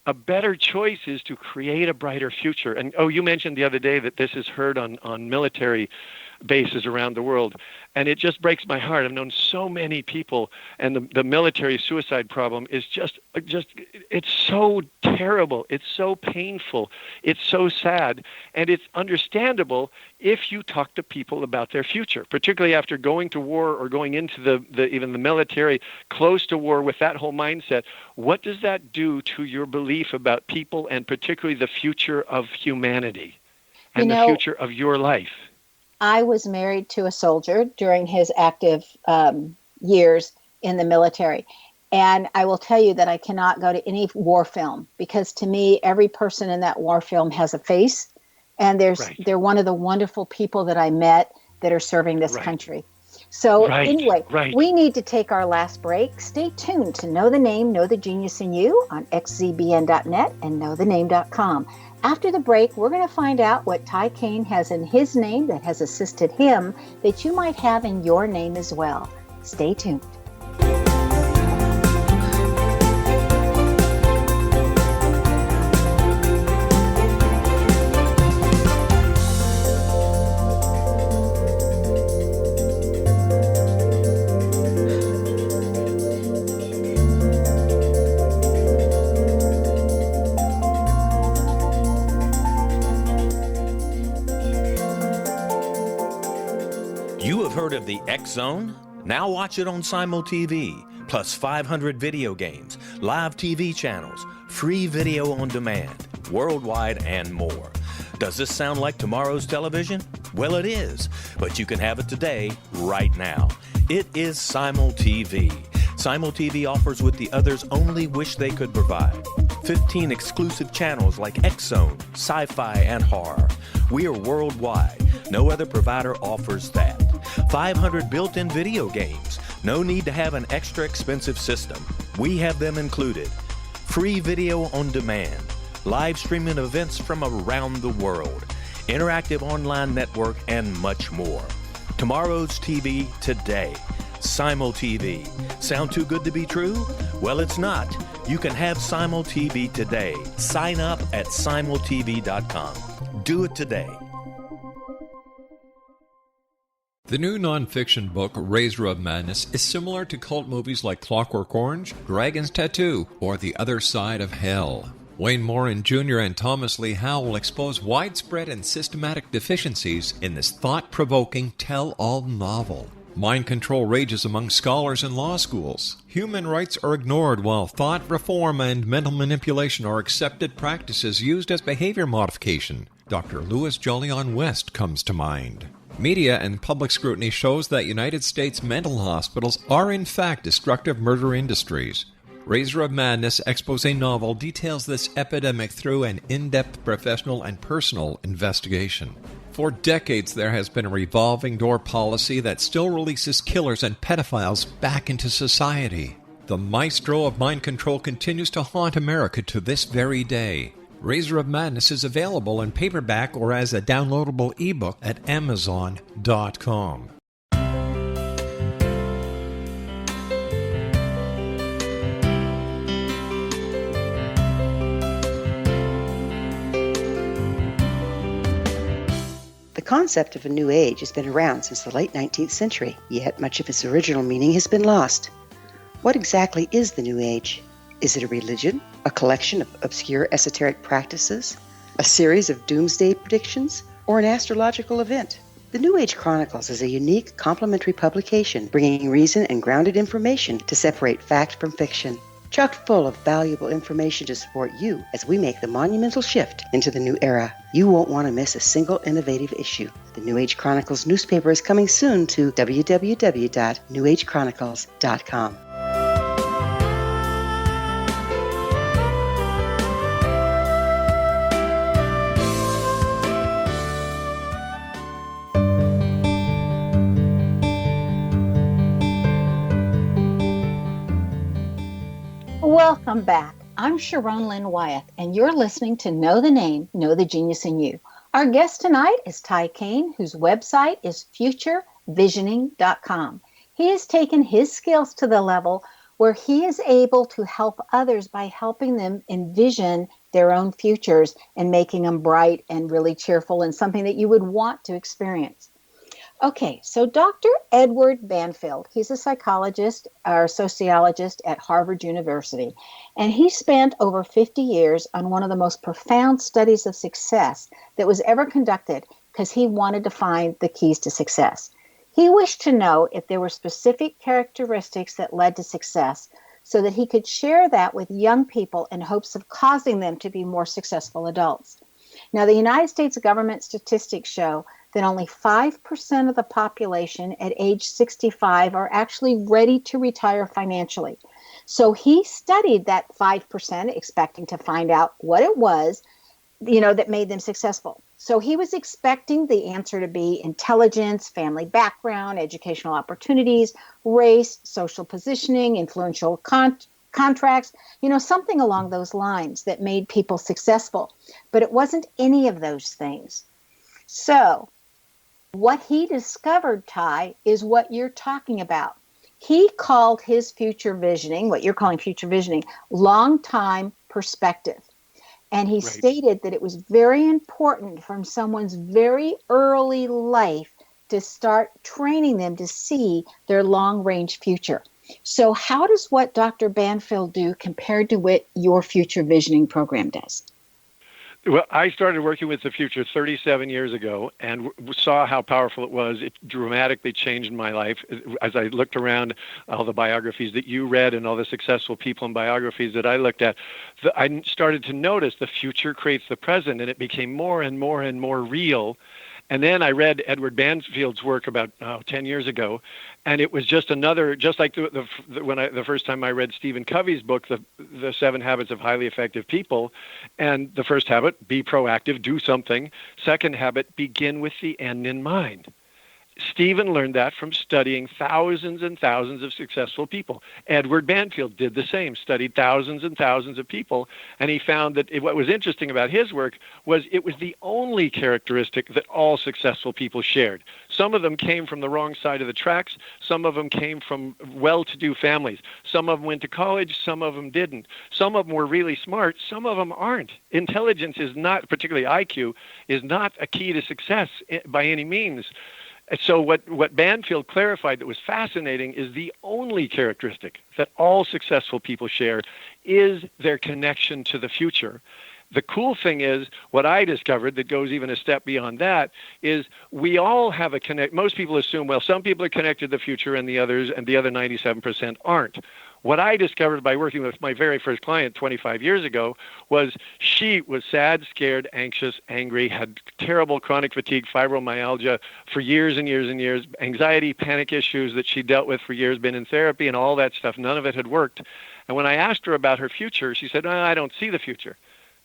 A better choice is to create a brighter future. And you mentioned the other day that this is heard on military bases around the world. And it just breaks my heart. I've known so many people, and the military suicide problem is just it's so terrible. It's so painful. It's so sad. And it's understandable if you talk to people about their future, particularly after going to war or going into even the military, close to war with that whole mindset. What does that do to your belief about people, and particularly the future of humanity and the future of your life? I was married to a soldier during his active years in the military. And I will tell you that I cannot go to any war film, because to me, every person in that war film has a face. And they're one of the wonderful people that I met that are serving this country. So anyway, we need to take our last break. Stay tuned to Know the Name, Know the Genius in You on xzbn.net and knowthename.com. After the break, we're going to find out what Caine has in his name that has assisted him that you might have in your name as well. Stay tuned. Heard of the X Zone? Now watch it on Simul TV, plus 500 video games, live TV channels, free video on demand, worldwide, and more. Does this sound like tomorrow's television? Well, it is, but you can have it today, right now. It is Simul TV. Simul TV offers what the others only wish they could provide. 15 exclusive channels like X Zone, sci-fi, and horror. We are worldwide. No other provider offers that. 500 built-in video games. No need to have an extra expensive system. We have them included. Free video on demand. Live streaming events from around the world. Interactive online network, and much more. Tomorrow's TV today. Simul TV. Sound too good to be true? Well, it's not. You can have Simul TV today. Sign up at simultv.com. Do it today. The new nonfiction book, Razor of Madness, is similar to cult movies like Clockwork Orange, Dragon's Tattoo, or The Other Side of Hell. Wayne Morin Jr. and Thomas Lee Howell will expose widespread and systematic deficiencies in this thought-provoking tell-all novel. Mind control rages among scholars in law schools. Human rights are ignored while thought reform and mental manipulation are accepted practices used as behavior modification. Dr. Louis Jolyon West comes to mind. Media and public scrutiny shows that United States mental hospitals are in fact destructive murder industries. Razor of Madness expose novel details this epidemic through an in-depth professional and personal investigation. For decades, there has been a revolving door policy that still releases killers and pedophiles back into society. The maestro of mind control continues to haunt America to this very day. Razor of Madness is available in paperback or as a downloadable ebook at Amazon.com. The concept of a new age has been around since the late 19th century, yet much of its original meaning has been lost. What exactly is the New Age? Is it a religion, a collection of obscure esoteric practices, a series of doomsday predictions, or an astrological event? The New Age Chronicles is a unique complementary publication bringing reason and grounded information to separate fact from fiction. Chock full of valuable information to support you as we make the monumental shift into the new era. You won't want to miss a single innovative issue. The New Age Chronicles newspaper is coming soon to www.newagechronicles.com. Welcome back. I'm Sharon Lynn Wyeth, and you're listening to Know the Name, Know the Genius in You. Our guest tonight is Caine, whose website is futurevisioning.com. He has taken his skills to the level where he is able to help others by helping them envision their own futures and making them bright and really cheerful and something that you would want to experience. Okay, so Dr. Edward Banfield, he's a psychologist or sociologist at Harvard University, and he spent over 50 years on one of the most profound studies of success that was ever conducted because he wanted to find the keys to success. He wished to know if there were specific characteristics that led to success so that he could share that with young people in hopes of causing them to be more successful adults. Now, the United States government statistics show that only 5% of the population at age 65 are actually ready to retire financially. So he studied that 5%, expecting to find out what it was, that made them successful. So he was expecting the answer to be intelligence, family background, educational opportunities, race, social positioning, influential contracts, something along those lines that made people successful. But it wasn't any of those things. So what he discovered, Ty, is what you're talking about. He called his future visioning, what you're calling future visioning, long-time perspective. And he stated that it was very important from someone's very early life to start training them to see their long-range future. So how does what Dr. Banfield do compared to what your future visioning program does? Well, I started working with the future 37 years ago and saw how powerful it was. It dramatically changed my life. As I looked around all the biographies that you read and all the successful people and biographies that I looked at, I started to notice the future creates the present, and it became more and more and more real. And then I read Edward Banfield's work about 10 years ago, and it was just another, just like the first time I read Stephen Covey's book, the 7 Habits of Highly Effective People. And the first habit, be proactive, do something. Second habit, begin with the end in mind. Stephen learned that from studying thousands and thousands of successful people. Edward Banfield did the same, studied thousands and thousands of people, and he found that what was interesting about his work was it was the only characteristic that all successful people shared. Some of them came from the wrong side of the tracks. Some of them came from well-to-do families. Some of them went to college. Some of them didn't. Some of them were really smart. Some of them aren't. Intelligence is not, particularly IQ, is not a key to success by any means. So what Banfield clarified that was fascinating is the only characteristic that all successful people share is their connection to the future. The cool thing is, what I discovered that goes even a step beyond that is we all have a connect. Most people assume, well, some people are connected to the future and the other 97% aren't. What I discovered by working with my very first client 25 years ago was she was sad, scared, anxious, angry, had terrible chronic fatigue, fibromyalgia for years and years and years, anxiety, panic issues that she dealt with for years, been in therapy and all that stuff. None of it had worked. And when I asked her about her future, she said, I don't see the future.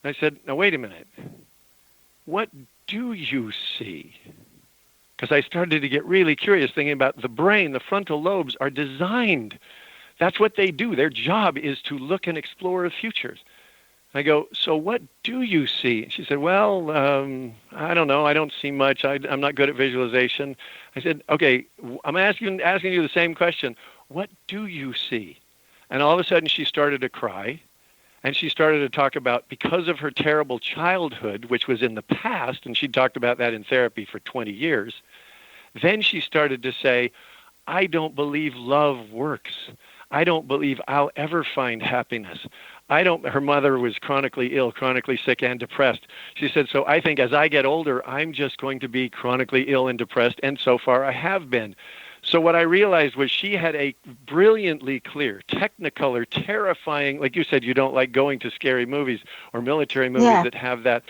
And I said, now, wait a minute. What do you see? Because I started to get really curious, thinking about the brain. The frontal lobes are designed. That's what they do. Their job is to look and explore futures. I go, so what do you see? She said, well, I don't know. I don't see much. I'm not good at visualization. I said, okay, I'm asking you the same question. What do you see? And all of a sudden she started to cry. And she started to talk about, because of her terrible childhood, which was in the past, and she talked about that in therapy for 20 years, then she started to say, I don't believe love works. I don't believe I'll ever find happiness. Her mother was chronically ill, chronically sick and depressed. She said, so I think as I get older, I'm just going to be chronically ill and depressed, and so far I have been. So what I realized was she had a brilliantly clear, technicolor, terrifying, like you said, you don't like going to scary movies or military movies that have that.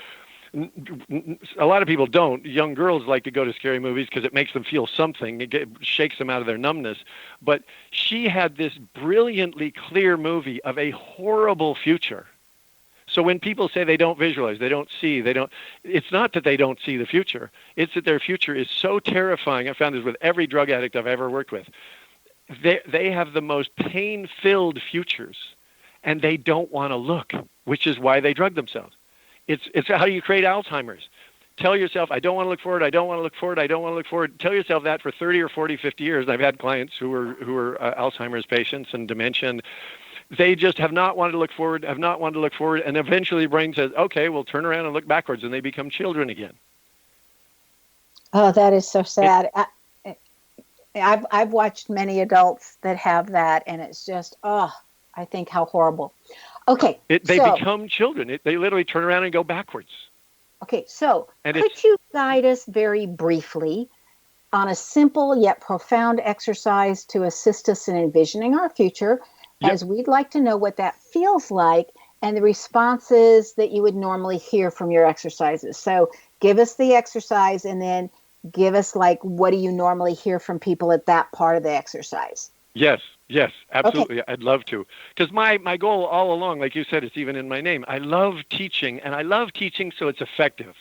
A lot of people don't. Young girls like to go to scary movies because it makes them feel something. It shakes them out of their numbness. But she had this brilliantly clear movie of a horrible future. So when people say they don't visualize, they don't see, it's not that they don't see the future. It's that their future is so terrifying. I found this with every drug addict I've ever worked with. They have the most pain-filled futures, and they don't want to look, which is why they drug themselves. It's how do you create Alzheimer's? Tell yourself, I don't want to look forward, I don't want to look forward, I don't want to look forward. Tell yourself that for 30 or 40, 50 years. And I've had clients who are Alzheimer's patients and dementia. And they just have not wanted to look forward, and eventually the brain says, okay, we'll turn around and look backwards, and they become children again. Oh, that is so sad. I've watched many adults that have that, and it's just, I think how horrible. Okay. They become children. They literally turn around and go backwards. Okay, so could you guide us very briefly on a simple yet profound exercise to assist us in envisioning our future, as we'd like to know what that feels like and the responses that you would normally hear from your exercises. So give us the exercise and then give us, what do you normally hear from people at that part of the exercise? Yes, absolutely. Okay. I'd love to. Because my goal all along, like you said, it's even in my name. I love teaching, and I love teaching so it's effective.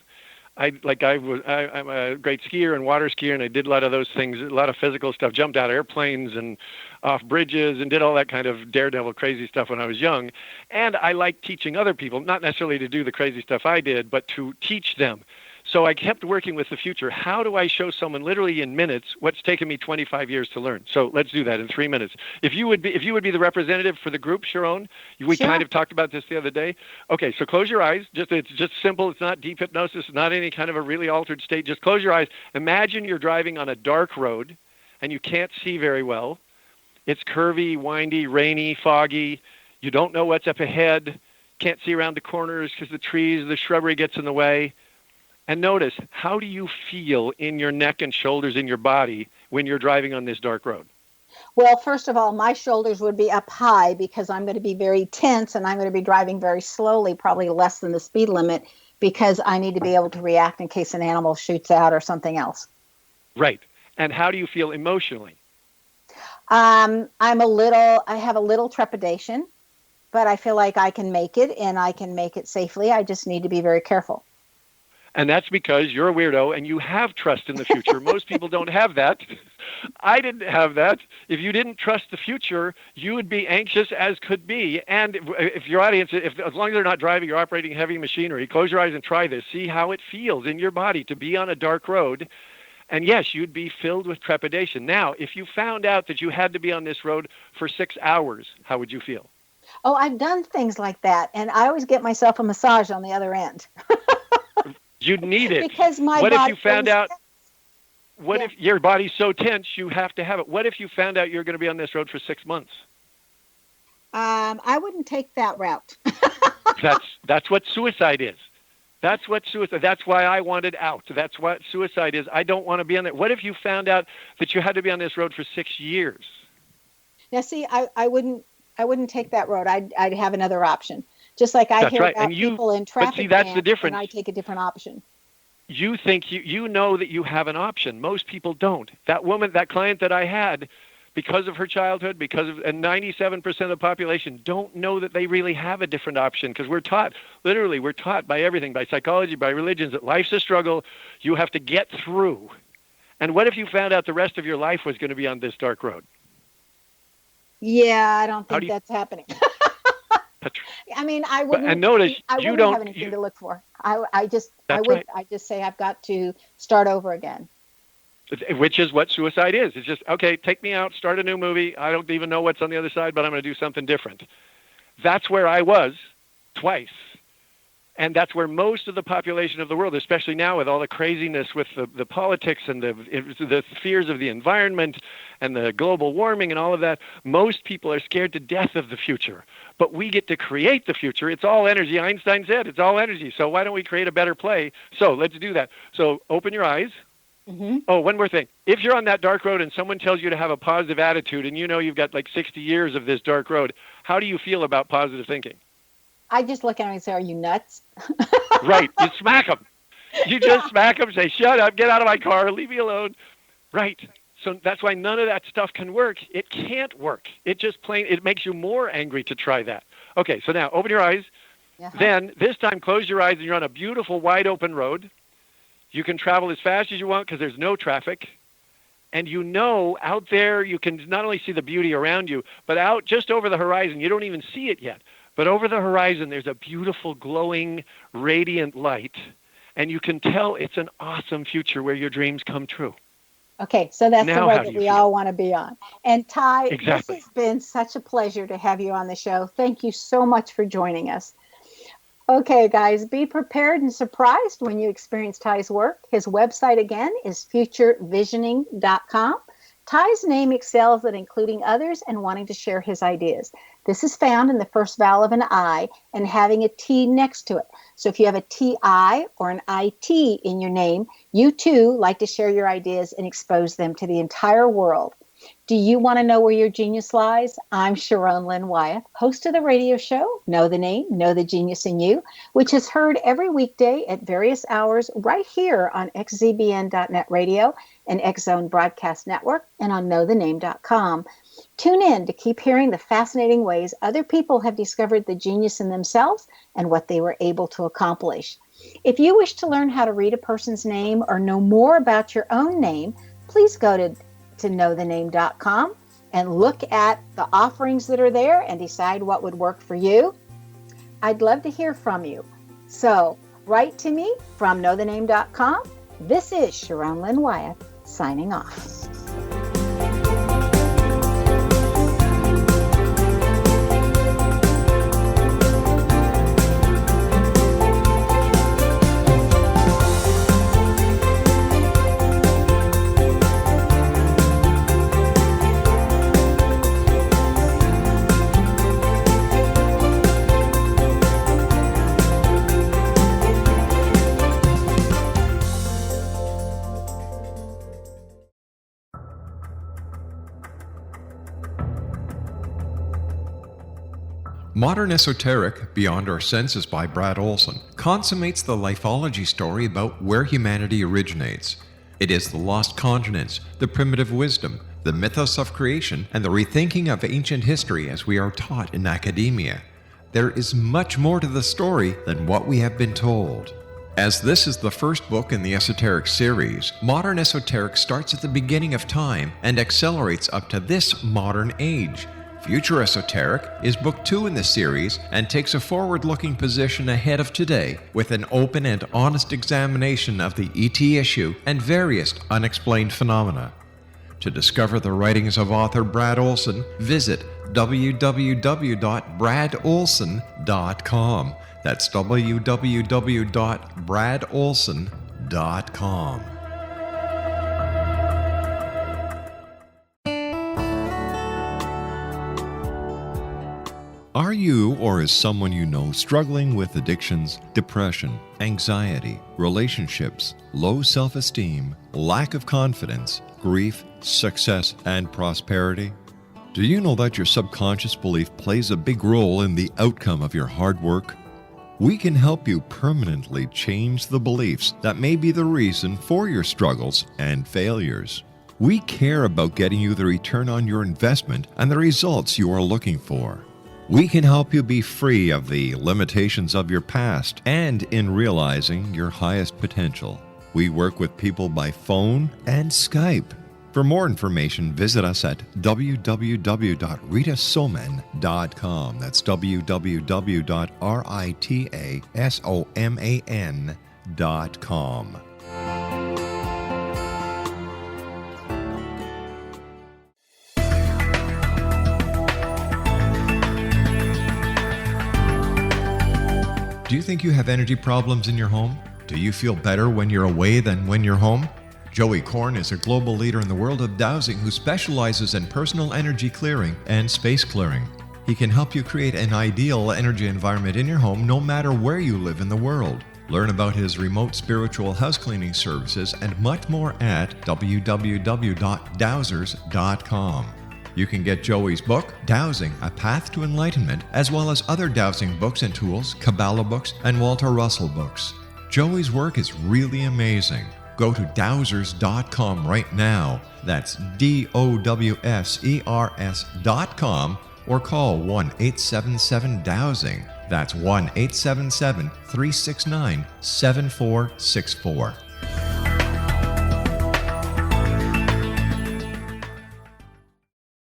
I'm a great skier and water skier, and I did a lot of those things, a lot of physical stuff, jumped out of airplanes and off bridges and did all that kind of daredevil crazy stuff when I was young. And I like teaching other people, not necessarily to do the crazy stuff I did, but to teach them. So I kept working with the future. How do I show someone literally in minutes what's taken me 25 years to learn? So let's do that in 3 minutes. If you would be the representative for the group, Sharon, we kind of talked about this the other day. Okay, so close your eyes. It's just simple. It's not deep hypnosis. It's not any kind of a really altered state. Just close your eyes. Imagine you're driving on a dark road and you can't see very well. It's curvy, windy, rainy, foggy. You don't know what's up ahead. Can't see around the corners because the shrubbery gets in the way. And notice, how do you feel in your neck and shoulders in your body when you're driving on this dark road? Well, first of all, my shoulders would be up high because I'm going to be very tense and I'm going to be driving very slowly, probably less than the speed limit, because I need to be able to react in case an animal shoots out or something else. Right. And how do you feel emotionally? I have a little trepidation, but I feel like I can make it and I can make it safely. I just need to be very careful. And that's because you're a weirdo and you have trust in the future. Most people don't have that. I didn't have that. If you didn't trust the future, you would be anxious as could be. And if your audience, as long as they're not driving or operating heavy machinery, close your eyes and try this. See how it feels in your body to be on a dark road. And yes, you'd be filled with trepidation. Now, if you found out that you had to be on this road for 6 hours, how would you feel? Oh, I've done things like that. And I always get myself a massage on the other end. You'd need it. Because what if you found out? What if your body's so tense you have to have it? What if you found out you're going to be on this road for 6 months? I wouldn't take that route. That's what suicide is. That's what suicide. That's why I wanted out. That's what suicide is. I don't want to be on it. What if you found out that you had to be on this road for 6 years? Now, see, I wouldn't take that road. I'd have another option. Just like I hear about people in traffic, but see, that's the difference. And I take a different option. You think you know that you have an option. Most people don't. That client that I had, because of her childhood, and 97% of the population don't know that they really have a different option, because we're taught by everything, by psychology, by religions, that life's a struggle. You have to get through. And what if you found out the rest of your life was going to be on this dark road? Yeah, I don't think that's happening. I mean, I wouldn't. And notice, I wouldn't have anything to look for. I just say I've got to start over again. Which is what suicide is. It's just, okay, take me out, start a new movie. I don't even know what's on the other side, but I'm going to do something different. That's where I was twice. And that's where most of the population of the world, especially now with all the craziness with the politics and the fears of the environment and the global warming and all of that, most people are scared to death of the future. But we get to create the future. It's all energy. Einstein said it's all energy. So why don't we create a better play? So let's do that. So open your eyes. Mm-hmm. Oh, one more thing. If you're on that dark road and someone tells you to have a positive attitude and you know you've got like 60 years of this dark road, how do you feel about positive thinking? I just look at him and say, are you nuts? Right. You smack them. You just smack them, say, shut up, get out of my car, leave me alone. Right. So that's why none of that stuff can work. It can't work. It makes you more angry to try that. Okay, so now open your eyes. Uh-huh. Then this time close your eyes and you're on a beautiful wide open road. You can travel as fast as you want because there's no traffic. And you know out there you can not only see the beauty around you, but out just over the horizon, you don't even see it yet. But over the horizon, there's a beautiful, glowing, radiant light. And you can tell it's an awesome future where your dreams come true. Okay, so that's now, the road that we all want to be on. And Ty, exactly. This has been such a pleasure to have you on the show. Thank you so much for joining us. Okay, guys, be prepared and surprised when you experience Ty's work. His website, again, is futurevisioning.com. Ty's name excels at including others and wanting to share his ideas. This is found in the first vowel of an I and having a T next to it. So if you have a TI or an IT in your name, you too like to share your ideas and expose them to the entire world. Do you want to know where your genius lies? I'm Sharon Lynn Wyeth, host of the radio show, Know the Name, Know the Genius in You, which is heard every weekday at various hours right here on xzbn.net radio and X Zone Broadcast Network and on knowthename.com. Tune in to keep hearing the fascinating ways other people have discovered the genius in themselves and what they were able to accomplish. If you wish to learn how to read a person's name or know more about your own name, please go to knowthename.com and look at the offerings that are there and decide what would work for you. I'd love to hear from you. So write to me from knowthename.com. This is Sharon Lynn Wyeth signing off. Modern Esoteric, Beyond Our Senses by Brad Olson, consummates the lifology story about where humanity originates. It is the lost continents, the primitive wisdom, the mythos of creation, and the rethinking of ancient history as we are taught in academia. There is much more to the story than what we have been told. As this is the first book in the Esoteric series, Modern Esoteric starts at the beginning of time and accelerates up to this modern age. Future Esoteric is book 2 in the series and takes a forward-looking position ahead of today with an open and honest examination of the ET issue and various unexplained phenomena. To discover the writings of author Brad Olson, visit www.bradolson.com. That's www.bradolson.com. Are you or is someone you know struggling with addictions, depression, anxiety, relationships, low self-esteem, lack of confidence, grief, success, and prosperity? Do you know that your subconscious belief plays a big role in the outcome of your hard work? We can help you permanently change the beliefs that may be the reason for your struggles and failures. We care about getting you the return on your investment and the results you are looking for. We can help you be free of the limitations of your past and in realizing your highest potential. We work with people by phone and Skype. For more information, visit us at www.ritasoman.com. That's www.ritasoman.com. Do you think you have energy problems in your home? Do you feel better when you're away than when you're home? Joey Korn is a global leader in the world of dowsing who specializes in personal energy clearing and space clearing. He can help you create an ideal energy environment in your home no matter where you live in the world. Learn about his remote spiritual house cleaning services and much more at www.dowsers.com. You can get Joey's book, Dowsing, A Path to Enlightenment, as well as other dowsing books and tools, Kabbalah books, and Walter Russell books. Joey's work is really amazing. Go to dowsers.com right now. That's DOWSERS.com or call 1-877-DOWSING. That's 1-877-369-7464.